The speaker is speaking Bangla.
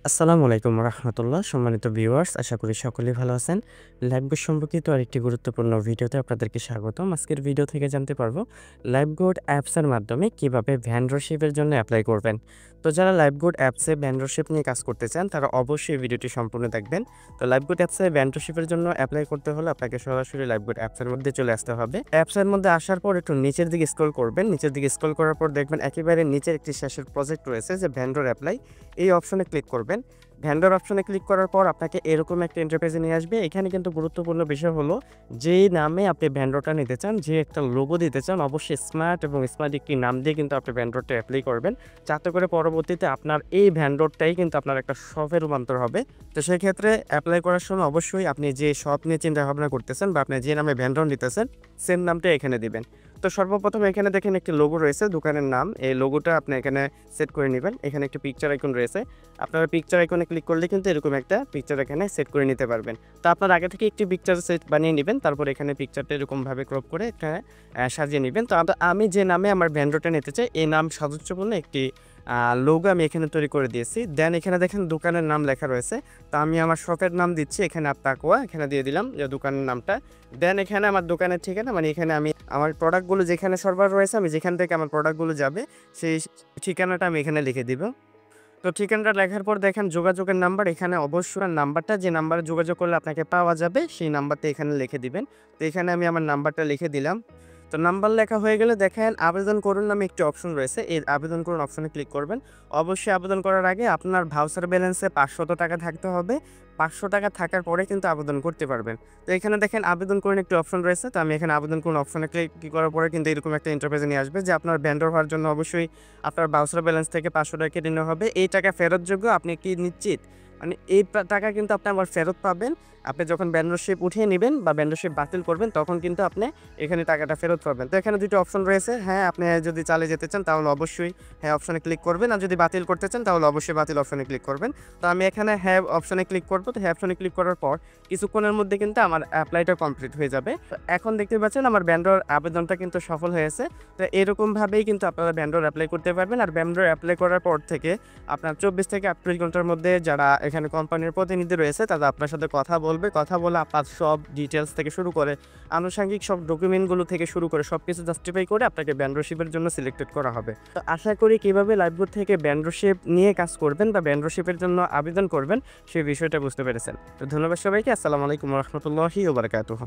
আসসালামু আলাইকুম রহমতুল্লাহ। সম্মানিত ভিউয়ার্স, আশা করি সকলেই ভালো আছেন। লাইফবোট সম্পর্কিত আরেকটি গুরুত্বপূর্ণ ভিডিওতে আপনাদেরকে স্বাগতম। আজকের ভিডিও থেকে জানতে পারবো লাইফবোট অ্যাপসের মাধ্যমে কিভাবে ভেন্ডরশিপের জন্য অ্যাপ্লাই করবেন। তো যারা লাইফবোট অ্যাপসে ভেন্ডরশিপ নিয়ে কাজ করতে চান তারা অবশ্যই ভিডিওটি সম্পূর্ণ দেখবেন। তো লাইফবোট অ্যাপসে ভেন্ডরশিপের জন্য অ্যাপ্লাই করতে হলে আপনাকে সরাসরি লাইফবোট অ্যাপসের মধ্যে চলে আসতে হবে। অ্যাপসের মধ্যে আসার পর একটু নিচের দিকে স্ক্রল করবেন। নিচের দিকে স্ক্রল করার পর দেখবেন একেবারে নিচের একটি শেষের প্রজেক্ট রয়েছে যে ভেন্ডর অ্যাপ্লাই। এই অপশনে ক্লিক করবেন। ভেন্ডর অপশনে ক্লিক করার পর আপনাকে এরকম একটা ইন্টারফেসে নিয়ে আসবে। এখানে কিন্তু গুরুত্বপূর্ণ বিষয় হলো যেই নামে আপনি ভেন্ডরটা নিতে চান, যে একটা লোগো দিতে চান, অবশ্যই স্মার্ট এবং স্মার্ট একটি নাম দিয়ে কিন্তু আপনি ভেন্ডরটা অ্যাপ্লাই করবেন, যাতে করে পরবর্তীতে আপনার এই ভেন্ডরটাই কিন্তু আপনার একটা শপে রূপান্তর হবে। তো সেই ক্ষেত্রে অ্যাপ্লাই করার সময় অবশ্যই আপনি যে শপ নিয়ে চিন্তা ভাবনা করতেছেন বা আপনি যে নামে ভেন্ডর নিতেছেন সেম নামটা এখানে দিবেন। তো সর্বপ্রথম এখানে দেখেন একটি লোগো রয়েছে দোকানের নাম, এই লোগোটা আপনি এখানে সেট করে নেবেন। এখানে একটি পিকচার আইকন রয়েছে, আপনারা পিকচার আইকনে ক্লিক করলে কিন্তু এরকম একটা পিকচার এখানে সেট করে নিতে পারবেন। তো আপনার আগে থেকে একটি পিকচার সেট বানিয়ে নেবেন, তারপর এখানে পিকচারটা এরকমভাবে ক্রপ করে এখানে সাজিয়ে নেবেন। তো আমি যে নামে আমার ভেন্ডরটা নিতে চাই এই নাম সাদৃশ্যপূর্ণ একটি লোগো আমি এখানে তৈরি করে দিয়েছি। দেন এখানে দেখেন দোকানের নাম লেখা রয়েছে, তো আমি আমার শপের নাম দিচ্ছি এখানে তাকওয়া, এখানে দিয়ে দিলাম যে দোকানের নামটা। দেন এখানে আমার দোকানের ঠিকানা, মানে এখানে আমি আমার প্রোডাক্টগুলো যেখানে সরবরাহ রয়েছে, আমি যেখান থেকে আমার প্রোডাক্টগুলো যাবে সেই ঠিকানাটা আমি এখানে লিখে দিব। তো ঠিকানাটা লেখার পর দেখেন যোগাযোগের নাম্বার, এখানে অবশ্যই নাম্বারটা যে নাম্বারে যোগাযোগ করলে আপনাকে পাওয়া যাবে সেই নাম্বারটা এখানে লিখে দিবেন। তো এখানে আমি আমার নাম্বারটা লিখে দিলাম। তো নাম্বার লেখা হয়ে গেলে দেখেন আবেদন করুন নামে একটি অপশন রয়েছে, এই আবেদন করুন অপশনে ক্লিক করবেন। অবশ্যই আবেদন করার আগে আপনার ভাউচার ব্যালেন্সে 500 টাকা থাকতে হবে। 500 টাকা থাকার পরে কিন্তু আবেদন করতে পারবেন। তো এখানে দেখেন আবেদন করুন একটি অপশন রয়েছে, তো আমি এখানে আবেদন করুন অপশনে ক্লিক করার পরে কিন্তু এরকম একটা ইন্টারফেসে নিয়ে আসবে যে আপনার ভেন্ডর হওয়ার জন্য অবশ্যই আপনার ভাউচার ব্যালেন্স থেকে 500 টাকা কেটে নেওয়া হবে। এই টাকা ফেরতযোগ্য, আপনি কি নিশ্চিত? মানে এই টাকা কিন্তু আপনি আবার ফেরত পাবেন। আপনি যখন ভেন্ডরশিপ উঠিয়ে নেবেন বা ভেন্ডরশিপ বাতিল করবেন তখন কিন্তু আপনি এখানে টাকাটা ফেরত পাবেন। তো এখানে দুটো অপশন রয়েছে, হ্যাঁ আপনি যদি চালিয়ে যেতে চান তাহলে অবশ্যই হ্যাঁ অপশনে ক্লিক করবেন, আর যদি বাতিল করতে চান তাহলে অবশ্যই বাতিল অপশনে ক্লিক করবেন। তো আমি এখানে হ্যাঁ অপশনে ক্লিক করব। তো হ্যাঁ অপশনে ক্লিক করার পর কিছুক্ষণের মধ্যে কিন্তু আমার অ্যাপ্লাইটা কমপ্লিট হয়ে যাবে। তো এখন দেখতে পাচ্ছেন আমার ভেন্ডর আবেদনটা কিন্তু সফল হয়েছে। তো এরকমভাবেই কিন্তু আপনারা ভেন্ডর অ্যাপ্লাই করতে পারবেন। আর ভেন্ডর অ্যাপ্লাই করার পর থেকে আপনার 24 থেকে 48 ঘন্টার মধ্যে যারা এখানে কোম্পানির প্রতিনিধি রয়েছে তারা আপনার সাথে কথা বলবে। কথা বলে আপনার সব ডিটেলস থেকে শুরু করে আনুষঙ্গিক সব ডকুমেন্টগুলো থেকে শুরু করে সব কিছু জাস্টিফাই করে আপনাকে ভেন্ডরশিপের জন্য সিলেক্টেড করা হবে। তো আশা করি কীভাবে লাইফবোট থেকে ভেন্ডরশিপ নিয়ে কাজ করবেন বা ভেন্ডরশিপের জন্য আবেদন করবেন সেই বিষয়টা বুঝতে পেরেছেন। তো ধন্যবাদ সবাইকে। আসসালামু আলাইকুম রহমতুল্লাহি ওয়া বারাকাতুহু।